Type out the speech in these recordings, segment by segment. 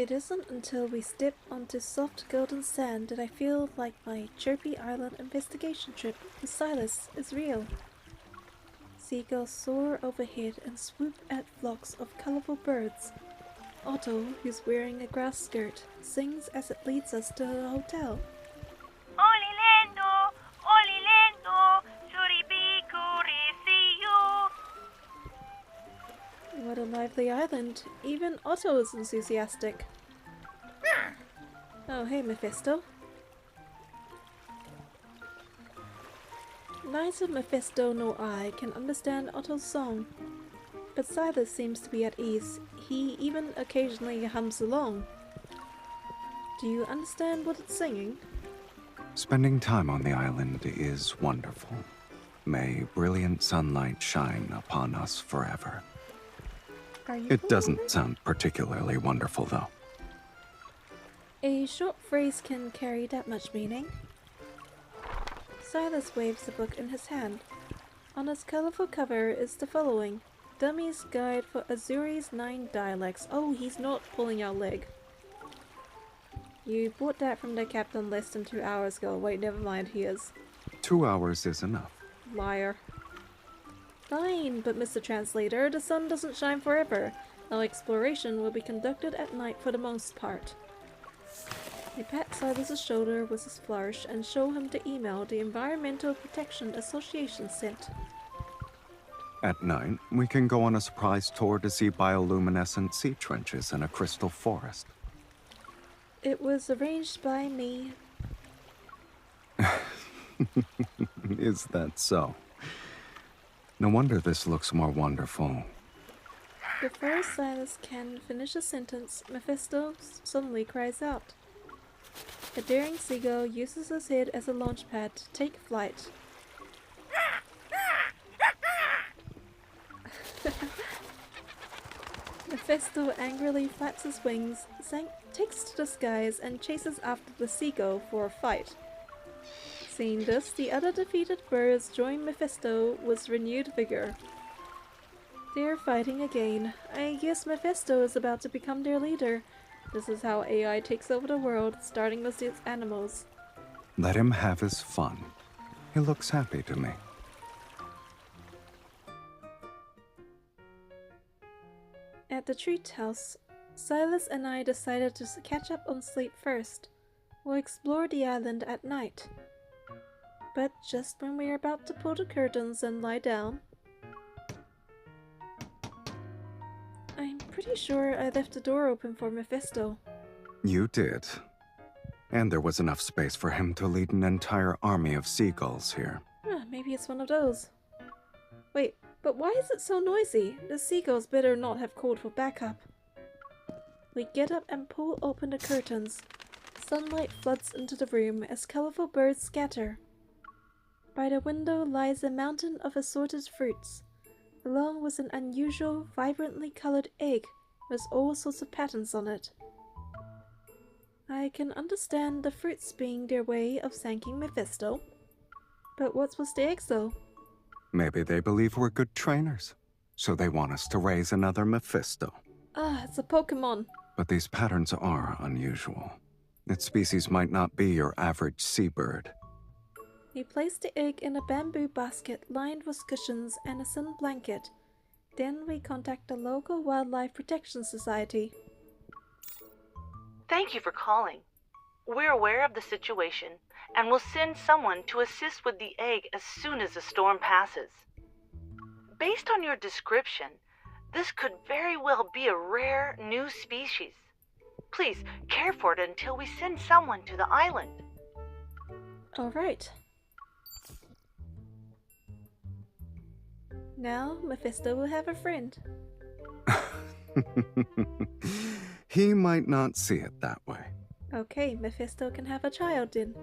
It isn't until we step onto soft golden sand that I feel like my chirpy island investigation trip with Sylus is real. Seagulls soar overhead and swoop at flocks of colorful birds. Otto, who's wearing a grass skirt, sings as it leads us to the hotel. Oli lento, suribikuri What a lively island. Even Otto is enthusiastic. Oh, hey, Mephisto. Neither Mephisto nor I can understand Otto's song, but Sylus seems to be at ease. He even occasionally hums along. Do you understand what it's singing? Spending time on the island is wonderful. May brilliant sunlight shine upon us forever. It doesn't sound particularly wonderful, though. A short phrase can carry that much meaning. Sylus waves the book in his hand. On its colorful cover is the following: Dummy's Guide for Azuri's 9 Dialects. Oh, he's not pulling our leg. You bought that from the captain less than 2 hours ago. Wait, never mind, he is. 2 hours is enough. Liar. Fine, but Mr. Translator, the sun doesn't shine forever. Our exploration will be conducted at night for the most part. I pat Sylus' shoulder with his flourish and show him the email the Environmental Protection Association sent. At night, we can go on a surprise tour to see bioluminescent sea trenches in a crystal forest. It was arranged by me. Is that so? No wonder this looks more wonderful. Before Sylus can finish a sentence, Mephisto suddenly cries out. A daring seagull uses his head as a launch pad to take flight. Mephisto angrily flaps his wings, takes to the skies, and chases after the seagull for a fight. Seeing this, the other defeated birds join Mephisto with renewed vigor. They're fighting again. I guess Mephisto is about to become their leader. This is how AI takes over the world, starting with its animals. Let him have his fun. He looks happy to me. At the treehouse, Sylus and I decided to catch up on sleep first. We'll explore the island at night. But just when we're about to pull the curtains and lie down, I'm pretty sure I left the door open for Mephisto. You did. And there was enough space for him to lead an entire army of seagulls here. Maybe it's one of those. Wait, but why is it so noisy? The seagulls better not have called for backup. We get up and pull open the curtains. Sunlight floods into the room as colorful birds scatter. By the window lies a mountain of assorted fruits, along with an unusual, vibrantly colored egg with all sorts of patterns on it. I can understand the fruits being their way of thanking Mephisto. But what was the eggs, though? Maybe they believe we're good trainers, so they want us to raise another Mephisto. It's a Pokemon. But these patterns are unusual. Its species might not be your average seabird. We place the egg in a bamboo basket lined with cushions and a sun blanket. Then we contact the local Wildlife Protection Society. Thank you for calling. We're aware of the situation and will send someone to assist with the egg as soon as the storm passes. Based on your description, this could very well be a rare new species. Please care for it until we send someone to the island. All right. Now Mephisto will have a friend. He might not see it that way. Okay, Mephisto can have a child then.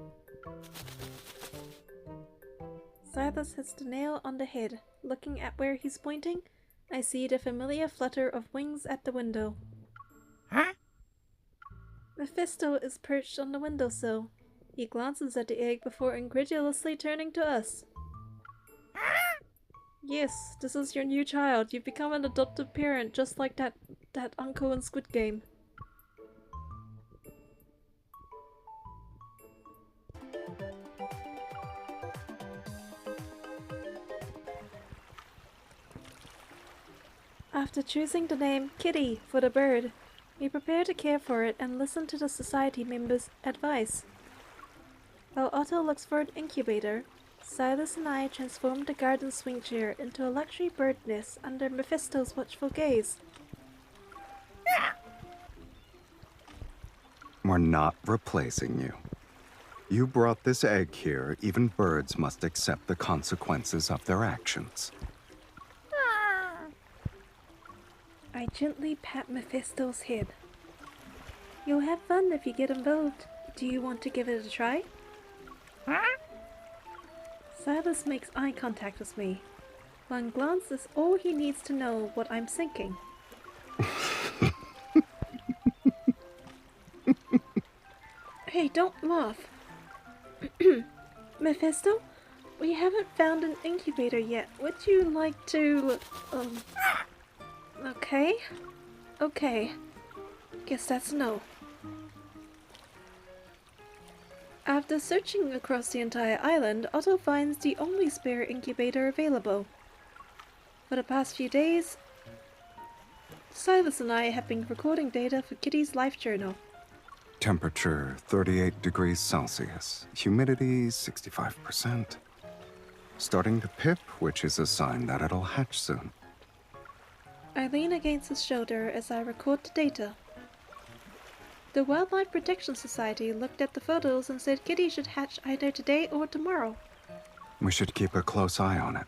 Sylus hits the nail on the head. Looking at where he's pointing, I see the familiar flutter of wings at the window. Huh? Mephisto is perched on the windowsill. He glances at the egg before incredulously turning to us. Yes, this is your new child. You've become an adoptive parent just like that uncle in Squid Game. After choosing the name Kitty for the bird, we prepare to care for it and listen to the society members' advice. While Otto looks for an incubator, Sylus and I transform the garden swing chair into a luxury bird nest under Mephisto's watchful gaze. We're not replacing you. You brought this egg here. Even birds must accept the consequences of their actions. I gently pat Mephisto's head. You'll have fun if you get involved. Do you want to give it a try? Sylus makes eye contact with me. One glance is all he needs to know what I'm thinking. Hey, don't laugh. Mephisto, we haven't found an incubator yet. Would you like to, Okay. Okay. Guess that's a no. After searching across the entire island, Otto finds the only spare incubator available. For the past few days, Sylus and I have been recording data for Kitty's life journal. Temperature 38 degrees Celsius. Humidity 65%. Starting to pip, which is a sign that it'll hatch soon. I lean against his shoulder as I record the data. The Wildlife Protection Society looked at the photos and said Kitty should hatch either today or tomorrow. We should keep a close eye on it.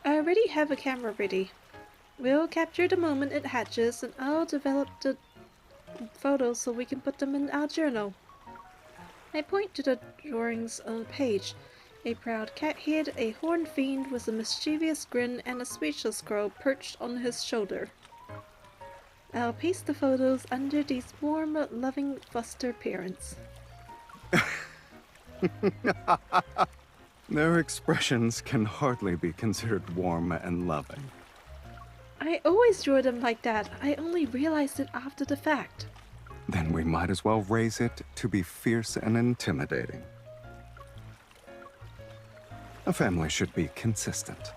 I already have a camera ready. We'll capture the moment it hatches and I'll develop the photos so we can put them in our journal. I point to the drawings on the page. A proud cat head, a horned fiend with a mischievous grin, and a speechless crow perched on his shoulder. I'll paste the photos under these warm, loving foster parents. Their expressions can hardly be considered warm and loving. I always draw them like that. I only realized it after the fact. Then we might as well raise it to be fierce and intimidating. A family should be consistent.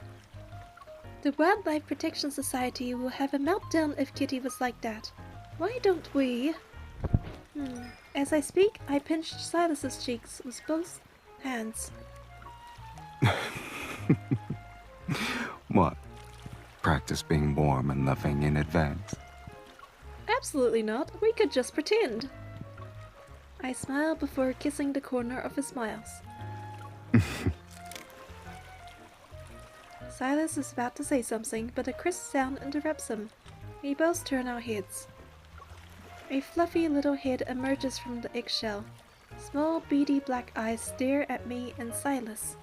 The Wildlife Protection Society will have a meltdown if Kitty was like that. Why don't we... As I speak, I pinched Silas's cheeks with both hands. What? Practice being warm and loving in advance? Absolutely not. We could just pretend. I smile before kissing the corner of his smiles. Sylus is about to say something, but a crisp sound interrupts him. We both turn our heads. A fluffy little head emerges from the eggshell. Small, beady black eyes stare at me and Sylus.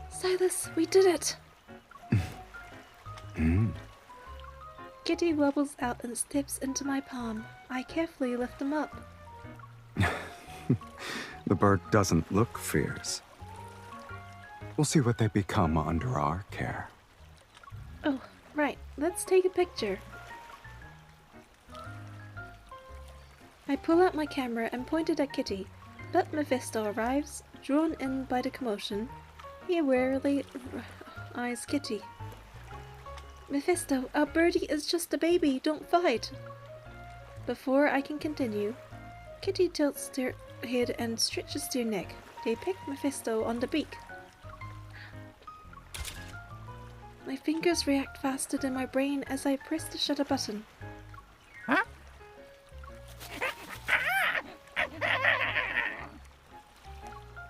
Sylus, we did it! Kitty wobbles out and steps into my palm. I carefully lift him up. The bird doesn't look fierce. We'll see what they become under our care. Oh, right. Let's take a picture. I pull out my camera and point it at Kitty, but Mephisto arrives, drawn in by the commotion. He warily eyes Kitty. Mephisto, our birdie is just a baby, don't fight! Before I can continue, Kitty tilts their head and stretches their neck. They pick Mephisto on the beak. My fingers react faster than my brain as I press the shutter button. Huh?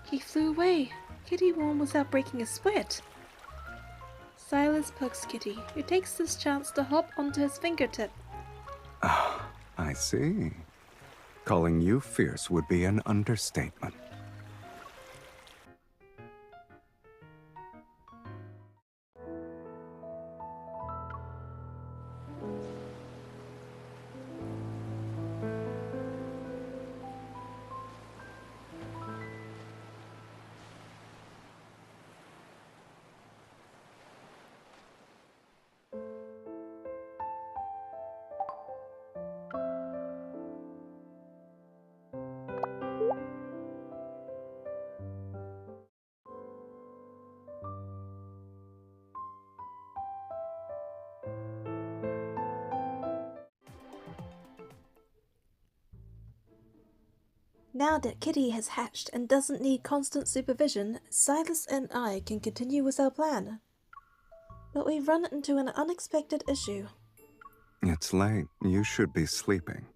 He flew away. Kitty won without breaking a sweat. Sylus pokes Kitty, who takes this chance to hop onto his fingertip. Ah, I see. Calling you fierce would be an understatement. Now that Kitty has hatched and doesn't need constant supervision, Sylus and I can continue with our plan. But we run into an unexpected issue. It's late. You should be sleeping.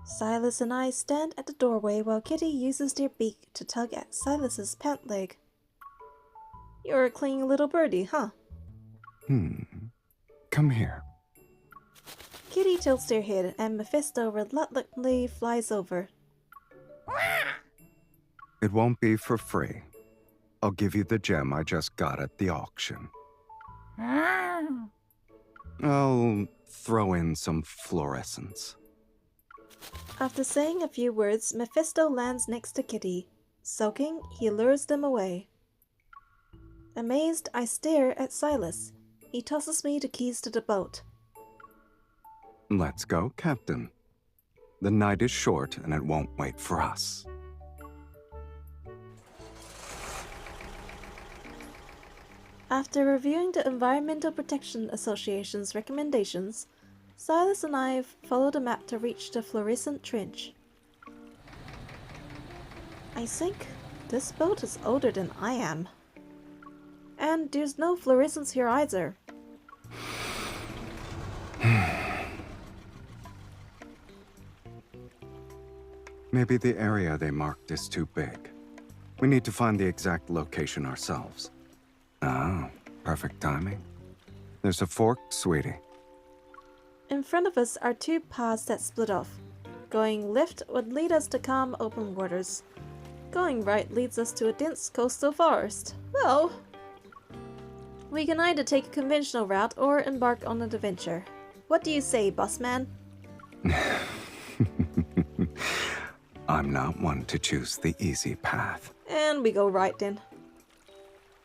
Sylus and I stand at the doorway while Kitty uses their beak to tug at Sylus's pant leg. You're a clingy little birdie, huh? Come here. Kitty tilts their head and Mephisto reluctantly flies over. It won't be for free. I'll give you the gem I just got at the auction. I'll throw in some fluorescence. After saying a few words, Mephisto lands next to Kitty. Sulking, he lures them away. Amazed, I stare at Sylus. He tosses me the keys to the boat. Let's go, Captain. The night is short and it won't wait for us. After reviewing the Environmental Protection Association's recommendations, Sylus and I follow the map to reach the fluorescent trench. I think this boat is older than I am. And there's no fluorescence here either. Maybe the area they marked is too big. We need to find the exact location ourselves. Ah, perfect timing. There's a fork, sweetie. In front of us are two paths that split off. Going left would lead us to calm open waters. Going right leads us to a dense coastal forest. Well, we can either take a conventional route or embark on an adventure. What do you say, bossman? I'm not one to choose the easy path. And we go right then.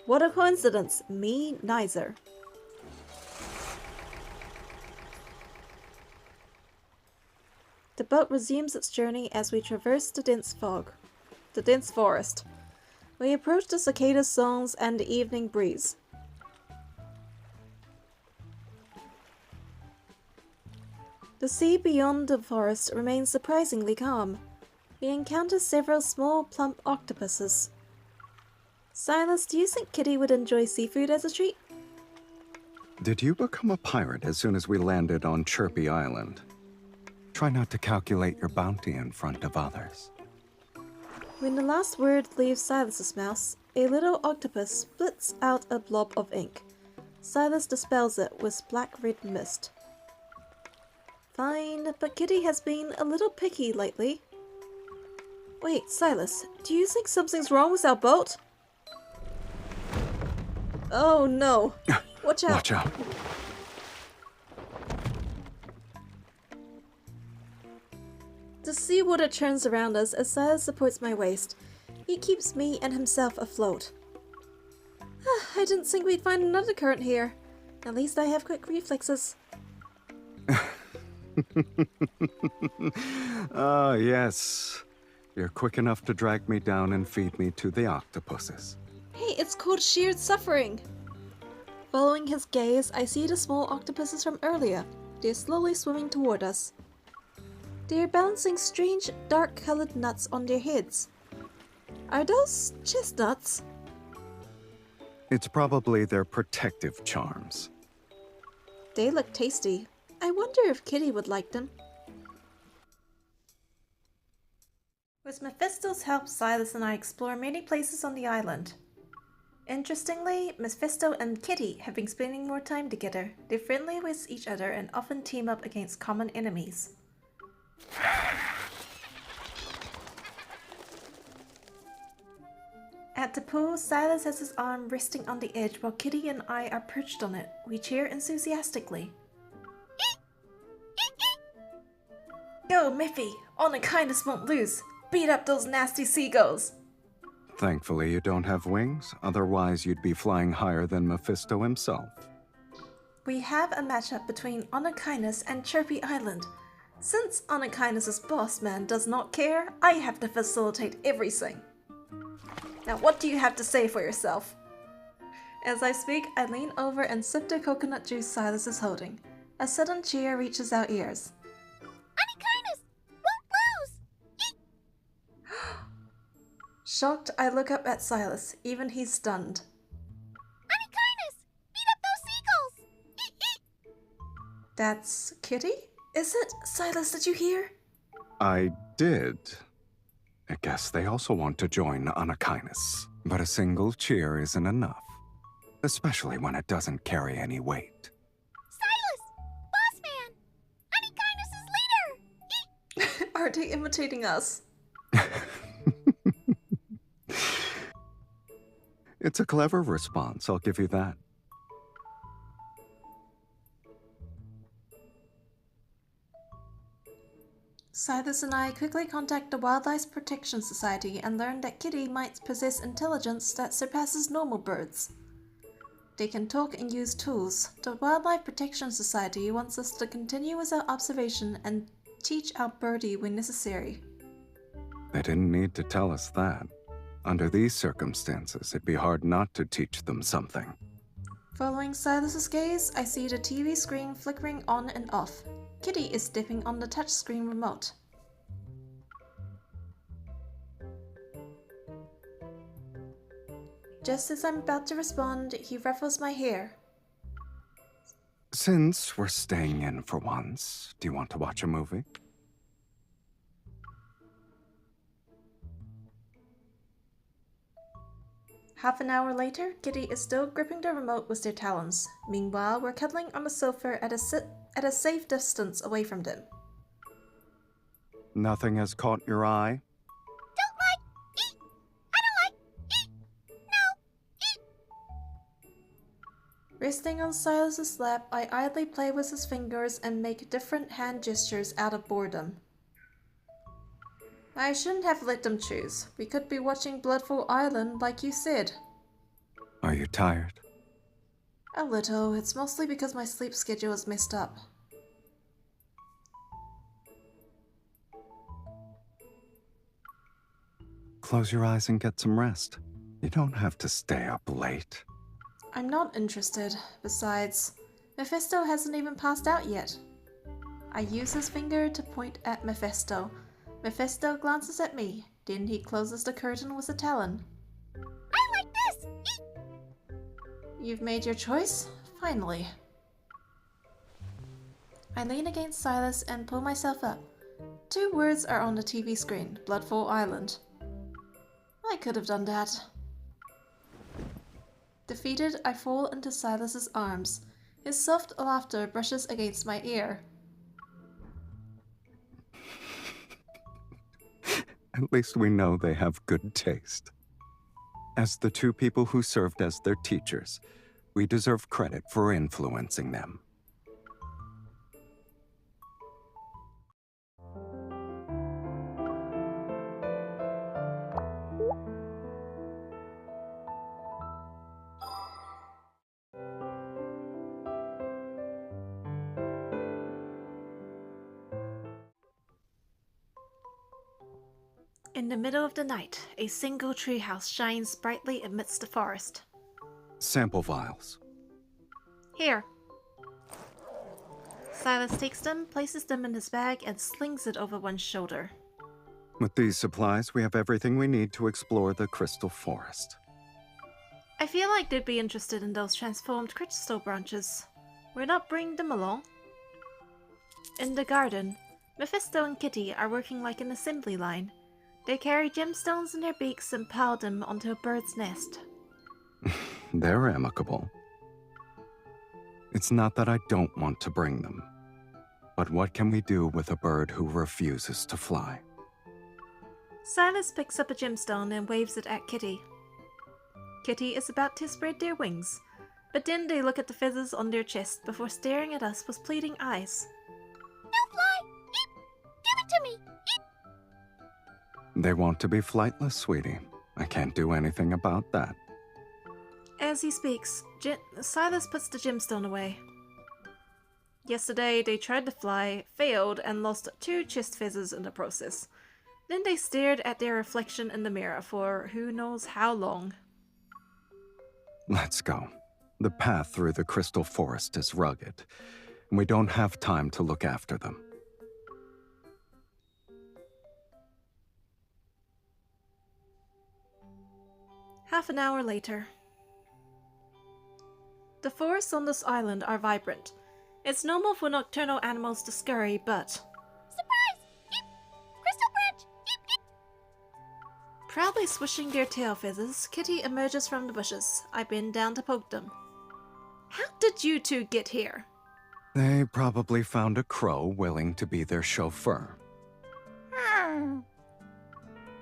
What a coincidence. Me neither. The boat resumes its journey as we traverse the dense forest. We approach the cicada songs and the evening breeze. The sea beyond the forest remains surprisingly calm. We encounter several small, plump octopuses. Sylus, do you think Kitty would enjoy seafood as a treat? Did you become a pirate as soon as we landed on Chirpy Island? Try not to calculate your bounty in front of others. When the last word leaves Sylus's mouth, a little octopus splits out a blob of ink. Sylus dispels it with black-red mist. Fine, but Kitty has been a little picky lately. Wait, Sylus, do you think something's wrong with our boat? Oh no! Watch out! Watch out! The seawater churns around us as Sylus supports my waist. He keeps me and himself afloat. I didn't think we'd find another current here. At least I have quick reflexes. Ah, yes. You're quick enough to drag me down and feed me to the octopuses. Hey, it's called shared suffering! Following his gaze, I see the small octopuses from earlier. They're slowly swimming toward us. They're balancing strange, dark-colored nuts on their heads. Are those chestnuts? It's probably their protective charms. They look tasty. I wonder if Kitty would like them. With Mephisto's help, Sylus and I explore many places on the island. Interestingly, Mephisto and Kitty have been spending more time together. They're friendly with each other and often team up against common enemies. At the pool, Sylus has his arm resting on the edge while Kitty and I are perched on it. We cheer enthusiastically. Go, Miffy! Honor kindness won't lose! Beat up those nasty seagulls! Thankfully you don't have wings, otherwise you'd be flying higher than Mephisto himself. We have a matchup between Honor Kindness and Chirpy Island. Since Honor Kindness's boss man does not care, I have to facilitate everything. Now what do you have to say for yourself? As I speak, I lean over and sip the coconut juice Sylus is holding. A sudden cheer reaches our ears. Honey Kindness won't lose! Shocked, I look up at Sylus. Even he's stunned. Unikindness! Beat up those seagulls! That's Kitty? Is it? Sylus, did you hear? I did. I guess they also want to join Unikindness. But a single cheer isn't enough. Especially when it doesn't carry any weight. Sylus! Boss man! Unikindness' leader! Are they imitating us? It's a clever response, I'll give you that. Sylus and I quickly contact the Wildlife Protection Society and learn that Kitty might possess intelligence that surpasses normal birds. They can talk and use tools. The Wildlife Protection Society wants us to continue with our observation and teach our birdie when necessary. They didn't need to tell us that. Under these circumstances, it'd be hard not to teach them something. Following Sylus's gaze, I see the TV screen flickering on and off. Kitty is dipping on the touchscreen remote. Just as I'm about to respond, he ruffles my hair. Since we're staying in for once, do you want to watch a movie? Half an hour later, Kitty is still gripping the remote with their talons. Meanwhile, we're cuddling on the sofa at a safe distance away from them. Nothing has caught your eye? Don't like! Eat! I don't like! Eat! No! Eat! Resting on Sylus's lap, I idly play with his fingers and make different hand gestures out of boredom. I shouldn't have let them choose. We could be watching Bloodful Island like you said. Are you tired? A little. It's mostly because my sleep schedule is messed up. Close your eyes and get some rest. You don't have to stay up late. I'm not interested. Besides, Mephisto hasn't even passed out yet. I use his finger to point at Mephisto. Mephisto glances at me, then he closes the curtain with a talon. I like this! Eat! You've made your choice? Finally. I lean against Sylus and pull myself up. 2 words are on the TV screen, Bloodful Island. I could have done that. Defeated, I fall into Sylus's arms. His soft laughter brushes against my ear. At least we know they have good taste. As the 2 people who served as their teachers, we deserve credit for influencing them. In the middle of the night, a single treehouse shines brightly amidst the forest. Sample vials. Here. Sylus takes them, places them in his bag, and slings it over one shoulder. With these supplies, we have everything we need to explore the Crystal Forest. I feel like they'd be interested in those transformed crystal branches. Why not bring them along? In the garden, Mephisto and Kitty are working like an assembly line. They carry gemstones in their beaks and pile them onto a bird's nest. They're amicable. It's not that I don't want to bring them. But what can we do with a bird who refuses to fly? Sylus picks up a gemstone and waves it at Kitty. Kitty is about to spread their wings, but then they look at the feathers on their chest before staring at us with pleading eyes. No fly! Eat! Give it to me! Eat! They want to be flightless, sweetie. I can't do anything about that. As he speaks, Sylus puts the gemstone away. Yesterday, they tried to fly, failed, and lost 2 chest feathers in the process. Then they stared at their reflection in the mirror for who knows how long. Let's go. The path through the Crystal Forest is rugged, and we don't have time to look after them. Half an hour later. The forests on this island are vibrant. It's normal for nocturnal animals to scurry, but... Surprise! Eep! Crystal branch! Eep, eep! Proudly swishing their tail feathers, Kitty emerges from the bushes. I bend down to poke them. How did you two get here? They probably found a crow willing to be their chauffeur.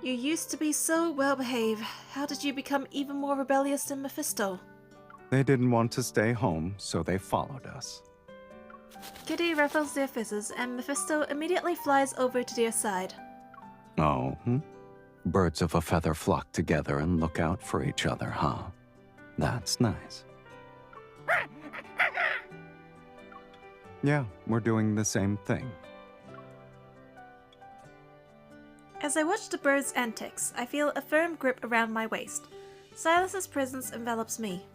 You used to be so well-behaved. How did you become even more rebellious than Mephisto? They didn't want to stay home, so they followed us. Kitty ruffles their feathers, and Mephisto immediately flies over to their side. Oh, birds of a feather flock together and look out for each other, huh? That's nice. Yeah, we're doing the same thing. As I watch the birds' antics, I feel a firm grip around my waist. Sylus's presence envelops me.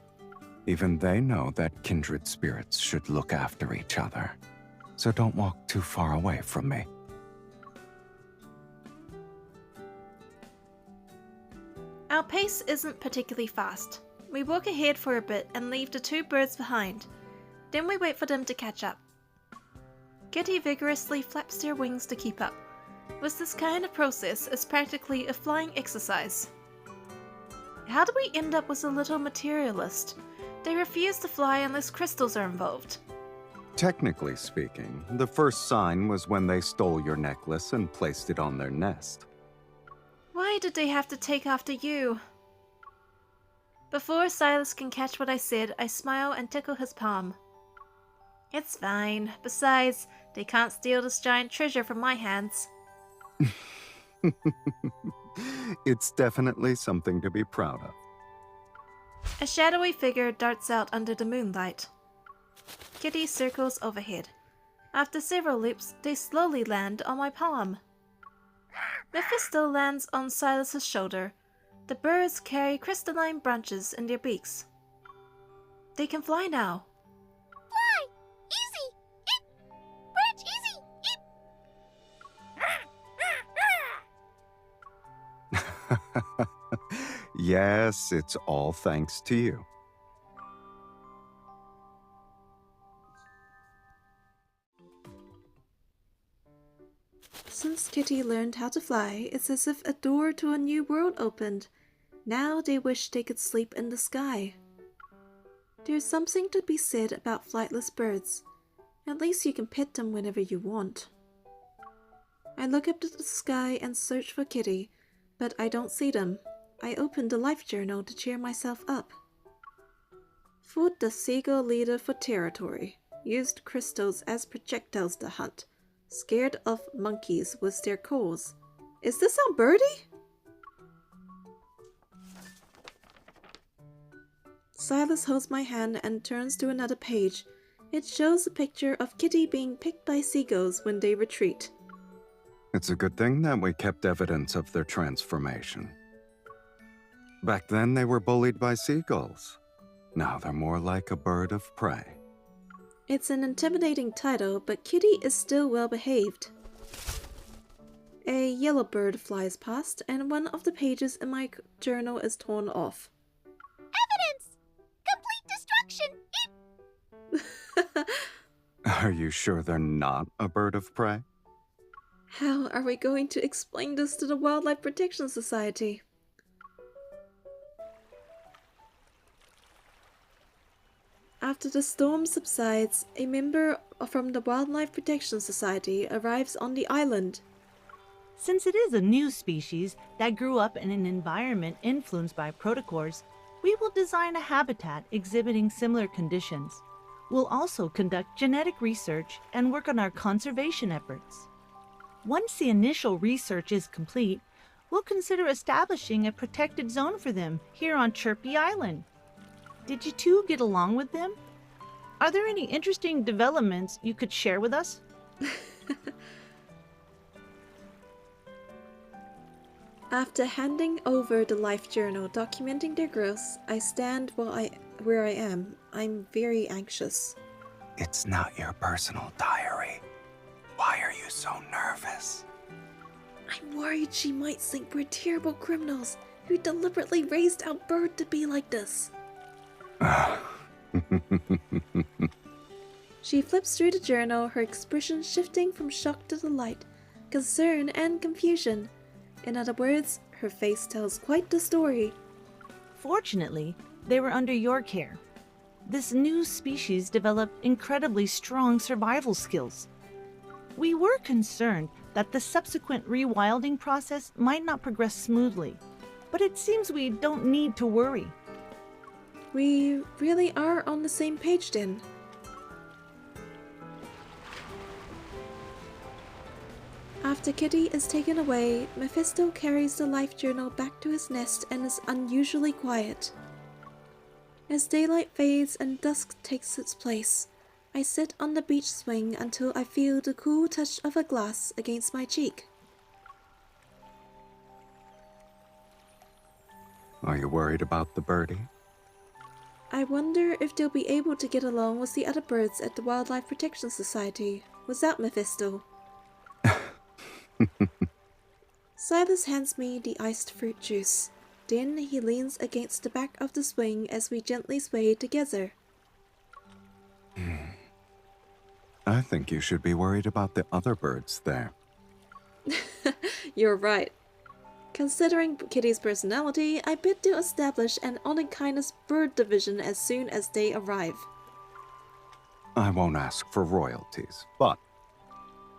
Even they know that kindred spirits should look after each other. So don't walk too far away from me. Our pace isn't particularly fast. We walk ahead for a bit and leave the two birds behind. Then we wait for them to catch up. Kitty vigorously flaps their wings to keep up. With this kind of process, it's practically a flying exercise. How do we end up with a little materialist? They refuse to fly unless crystals are involved. Technically speaking, the first sign was when they stole your necklace and placed it on their nest. Why did they have to take after you? Before Sylus can catch what I said, I smile and tickle his palm. It's fine. Besides, they can't steal this giant treasure from my hands. It's definitely something to be proud of. A shadowy figure darts out under the moonlight. Kitty circles overhead. After several leaps, they slowly land on my palm. Mephisto lands on Sylus's shoulder. The birds carry crystalline branches in their beaks. They can fly now. Fly! Easy! Eep! Branch easy! Eep! Yes, it's all thanks to you. Since Kitty learned how to fly, it's as if a door to a new world opened. Now they wish they could sleep in the sky. There's something to be said about flightless birds. At least you can pet them whenever you want. I look up to the sky and search for Kitty, but I don't see them. I open the life journal to cheer myself up. Fought the seagull leader for territory. Used crystals as projectiles to hunt. Scared of monkeys with their calls. Is this on Birdie? Sylus holds my hand and turns to another page. It shows a picture of Kitty being picked by seagulls when they retreat. It's a good thing that we kept evidence of their transformation. Back then they were bullied by seagulls. Now they're more like a bird of prey. It's an intimidating title, but Kitty is still well behaved. A yellow bird flies past, and one of the pages in my journal is torn off. Evidence! Complete destruction! Eep! Are you sure they're not a bird of prey? How are we going to explain this to the Wildlife Protection Society? After the storm subsides, a member from the Wildlife Protection Society arrives on the island. Since it is a new species that grew up in an environment influenced by protocours, we will design a habitat exhibiting similar conditions. We'll also conduct genetic research and work on our conservation efforts. Once the initial research is complete, we'll consider establishing a protected zone for them here on Chirpy Island. Did you two get along with them? Are there any interesting developments you could share with us? After handing over the life journal documenting their growth, I stand where I am. I'm very anxious. It's not your personal diary. Why are you so nervous? I'm worried she might think we're terrible criminals You deliberately raised our bird to be like this. She flips through the journal, her expression shifting from shock to delight, concern and confusion. In other words, her face tells quite the story. Fortunately, they were under your care. This new species developed incredibly strong survival skills. We were concerned that the subsequent rewilding process might not progress smoothly, but it seems we don't need to worry. We really are on the same page then. After Kitty is taken away, Mephisto carries the life journal back to his nest and is unusually quiet. As daylight fades and dusk takes its place, I sit on the beach swing until I feel the cool touch of a glass against my cheek. Are you worried about the birdie? I wonder if they'll be able to get along with the other birds at the Wildlife Protection Society without Mephisto. Sylus hands me the iced fruit juice. Then he leans against the back of the swing as we gently sway together. I think you should be worried about the other birds there. You're right. Considering Kitty's personality, I bid to establish an honor-kindness bird division as soon as they arrive. I won't ask for royalties, but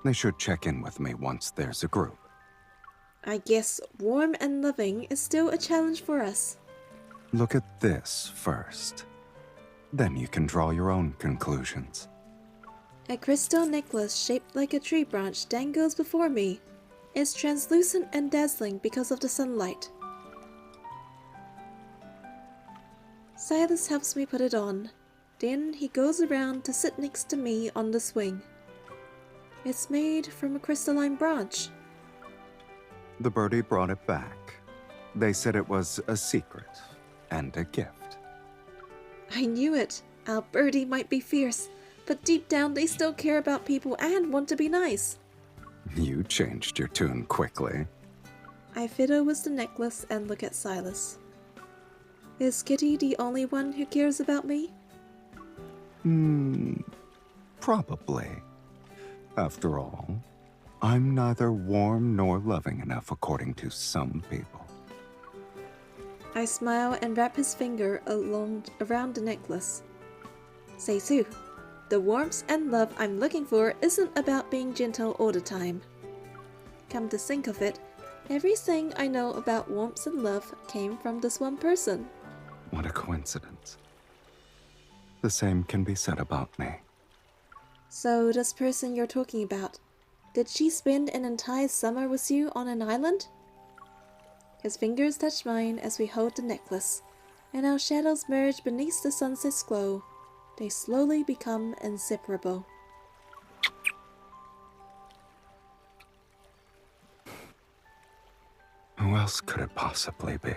they should check in with me once there's a group. I guess warm and loving is still a challenge for us. Look at this first. Then you can draw your own conclusions. A crystal necklace shaped like a tree branch dangles before me. It's translucent and dazzling because of the sunlight. Sylus helps me put it on. Then he goes around to sit next to me on the swing. It's made from a crystalline branch. The birdie brought it back. They said it was a secret and a gift. I knew it. Our birdie might be fierce, but deep down they still care about people and want to be nice. You changed your tune quickly. I fiddle with the necklace and look at Sylus. Is Kitty the only one who cares about me? Probably. After all, I'm neither warm nor loving enough according to some people. I smile and wrap his finger around the necklace. Say Sue, the warmth and love I'm looking for isn't about being gentle all the time. Come to think of it, everything I know about warmth and love came from this one person. What a coincidence. The same can be said about me. So this person you're talking about, did she spend an entire summer with you on an island? His fingers touch mine as we hold the necklace, and our shadows merge beneath the sunset's glow. They slowly become inseparable. Who else could it possibly be?